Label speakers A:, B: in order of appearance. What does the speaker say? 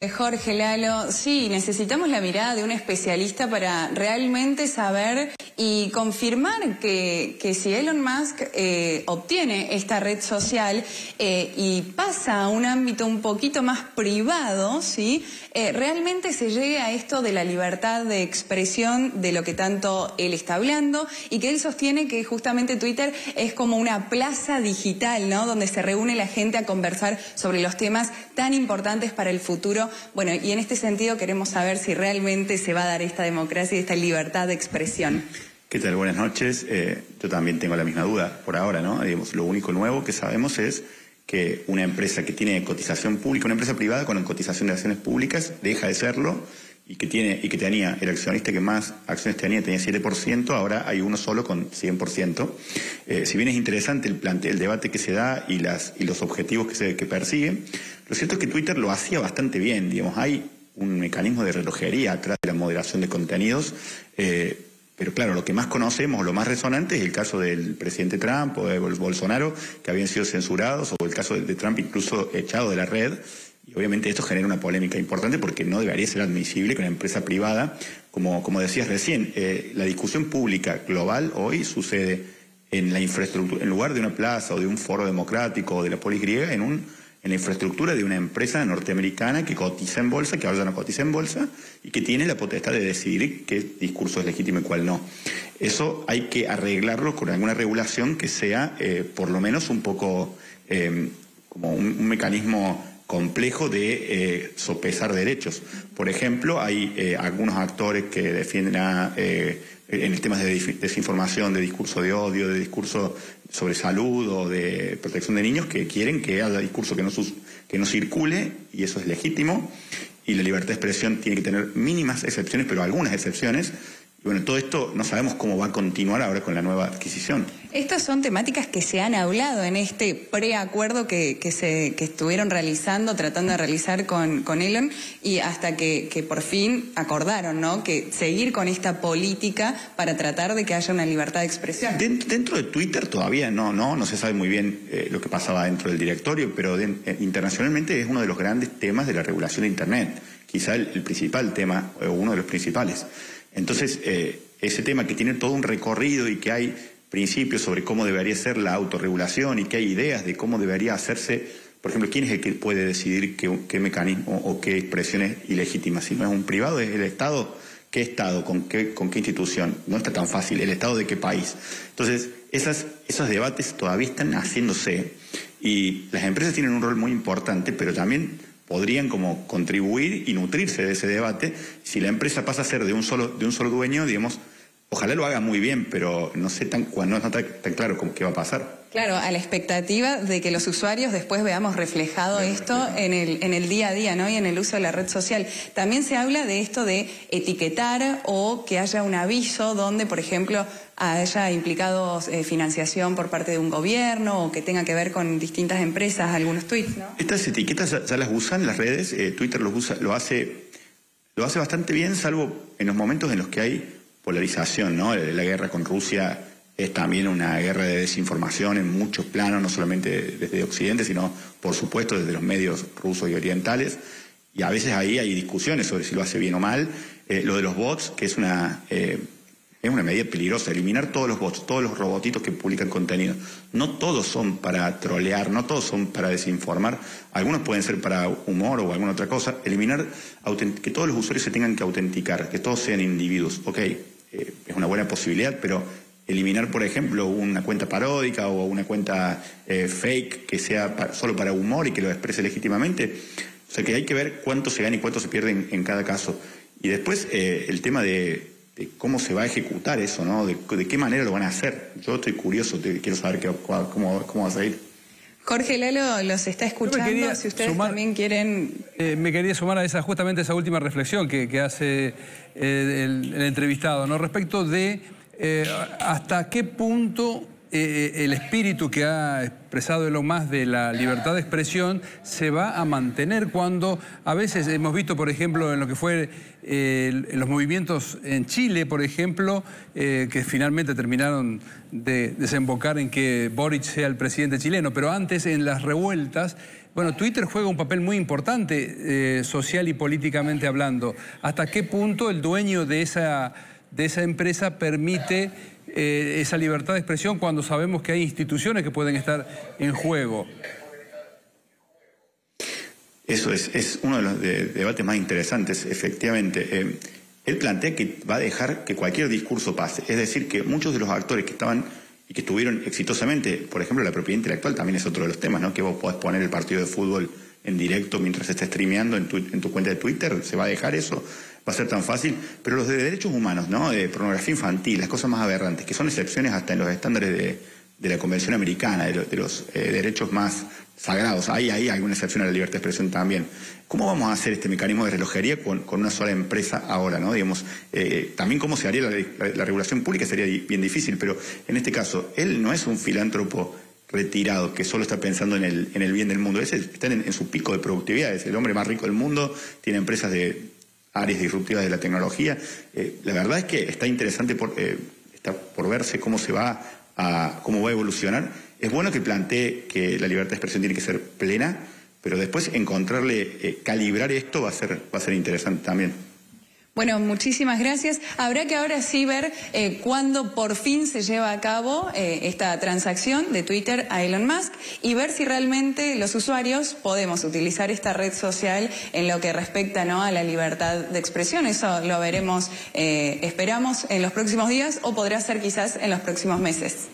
A: Jorge, Lalo, sí, necesitamos la mirada de un especialista para realmente saber y confirmar que si Elon Musk obtiene esta red social y pasa a un ámbito un poquito más privado, ¿sí? Realmente se llegue a esto de la libertad de expresión de lo que tanto él está hablando y que él sostiene que justamente Twitter es como una plaza digital, ¿no? Donde se reúne la gente a conversar sobre los temas tan importantes para el futuro. Bueno, y en este sentido queremos saber si realmente se va a dar esta democracia y esta libertad de expresión.
B: ¿Qué tal? Buenas noches. Yo también tengo la misma duda por ahora, ¿no? Digamos, lo único nuevo que sabemos es que una empresa que tiene cotización pública, una empresa privada con cotización de acciones públicas, deja de serlo y que tenía, el accionista que más acciones tenía 7%, ahora hay uno solo con 100%. Si bien es interesante el debate que se da y los objetivos que persigue, lo cierto es que Twitter lo hacía bastante bien, digamos, hay un mecanismo de relojería atrás de la moderación de contenidos, pero claro, lo que más conocemos, lo más resonante es el caso del presidente Trump o de Bolsonaro, que habían sido censurados, o el caso de Trump incluso echado de la red. Y obviamente esto genera una polémica importante porque no debería ser admisible que una empresa privada, como decías recién, la discusión pública global hoy sucede en la infraestructura, en lugar de una plaza o de un foro democrático o de la polis griega, en la infraestructura de una empresa norteamericana que cotiza en bolsa, que ahora ya no cotiza en bolsa, y que tiene la potestad de decidir qué discurso es legítimo y cuál no. Eso hay que arreglarlo con alguna regulación que sea, por lo menos, un poco como un mecanismo complejo de sopesar derechos. Por ejemplo, hay algunos actores que defienden en el tema de desinformación, de discurso de odio, de discurso sobre salud o de protección de niños, que quieren que haya discurso que no circule, y eso es legítimo, y la libertad de expresión tiene que tener mínimas excepciones, pero algunas excepciones. Y bueno, todo esto no sabemos cómo va a continuar ahora con la nueva adquisición.
A: Estas son temáticas que se han hablado en este preacuerdo que estuvieron realizando, tratando de realizar con Elon, y hasta que por fin acordaron, ¿no?, que seguir con esta política para tratar de que haya una libertad de expresión.
B: Dentro de Twitter todavía no se sabe muy bien lo que pasaba dentro del directorio, pero internacionalmente es uno de los grandes temas de la regulación de Internet, quizá el principal tema, o uno de los principales. Entonces, ese tema que tiene todo un recorrido y que hay principios sobre cómo debería ser la autorregulación y que hay ideas de cómo debería hacerse, por ejemplo, ¿quién es el que puede decidir qué mecanismo o qué expresión es ilegítima? Si no es un privado, es el Estado. ¿Qué Estado? ¿Con qué institución? No está tan fácil. ¿El Estado de qué país? Entonces, esos debates todavía están haciéndose y las empresas tienen un rol muy importante, pero también podrían como contribuir y nutrirse de ese debate. Si la empresa pasa a ser de un solo dueño, digamos, ojalá lo haga muy bien, pero no está tan claro qué va a pasar.
A: Claro, a la expectativa de que los usuarios después veamos reflejado esto en el día a día, ¿no?, y en el uso de la red social. También se habla de esto de etiquetar o que haya un aviso donde, por ejemplo, haya implicado financiación por parte de un gobierno o que tenga que ver con distintas empresas, algunos tweets, ¿no?
B: Estas etiquetas ya las usan las redes, Twitter lo hace bastante bien, salvo en los momentos en los que hay polarización, ¿no? La guerra con Rusia es también una guerra de desinformación en muchos planos, no solamente desde Occidente, sino, por supuesto, desde los medios rusos y orientales. Y a veces ahí hay discusiones sobre si lo hace bien o mal. Lo de los bots, que es una medida peligrosa, eliminar todos los bots, todos los robotitos que publican contenido. No todos son para trolear, no todos son para desinformar. Algunos pueden ser para humor o alguna otra cosa. Eliminar, que todos los usuarios se tengan que autenticar, que todos sean individuos. Ok, es una buena posibilidad, pero eliminar, por ejemplo, una cuenta paródica o una cuenta fake que sea solo para humor y que lo exprese legítimamente. O sea que hay que ver cuánto se gana y cuánto se pierde en cada caso. Y después el tema de cómo se va a ejecutar eso, ¿no? De qué manera lo van a hacer. Yo estoy curioso, quiero saber cómo va a salir.
A: Jorge, Lalo los está escuchando, si ustedes también quieren...
C: me quería sumar a justamente esa última reflexión que hace el entrevistado, ¿no?, respecto de hasta qué punto el espíritu que ha expresado Elon Musk de la libertad de expresión se va a mantener cuando a veces hemos visto, por ejemplo, en lo que fue los movimientos en Chile, por ejemplo, que finalmente terminaron de desembocar en que Boric sea el presidente chileno, pero antes en las revueltas Bueno, Twitter juega un papel muy importante social y políticamente hablando. ¿Hasta qué punto el dueño de esa empresa permite esa libertad de expresión cuando sabemos que hay instituciones que pueden estar en juego?
B: Eso es uno de los debates más interesantes, efectivamente. Él plantea que va a dejar que cualquier discurso pase. Es decir, que muchos de los actores que estaban y que estuvieron exitosamente, por ejemplo, la propiedad intelectual también es otro de los temas, ¿no? Que vos podés poner el partido de fútbol en directo mientras se está streameando en tu cuenta de Twitter, ¿se va a dejar eso? Va a ser tan fácil. Pero los de derechos humanos, ¿no? De pornografía infantil, las cosas más aberrantes, que son excepciones hasta en los estándares de la Convención Americana, de los derechos más sagrados. Hay alguna excepción a la libertad de expresión también. ¿Cómo vamos a hacer este mecanismo de relojería con una sola empresa ahora, ¿no? Digamos, también cómo se haría la regulación pública sería bien difícil, pero en este caso, él no es un filántropo retirado que solo está pensando en el bien del mundo. Está en su pico de productividad, es el hombre más rico del mundo, tiene empresas de áreas disruptivas de la tecnología. La verdad es que está interesante está por verse cómo cómo va a evolucionar. Es bueno que plantee que la libertad de expresión tiene que ser plena, pero después calibrar esto va a ser interesante también.
A: Bueno, muchísimas gracias. Habrá que ahora sí ver cuándo por fin se lleva a cabo esta transacción de Twitter a Elon Musk y ver si realmente los usuarios podemos utilizar esta red social en lo que respecta, ¿no?, a la libertad de expresión. Eso lo veremos, esperamos, en los próximos días o podrá ser quizás en los próximos meses.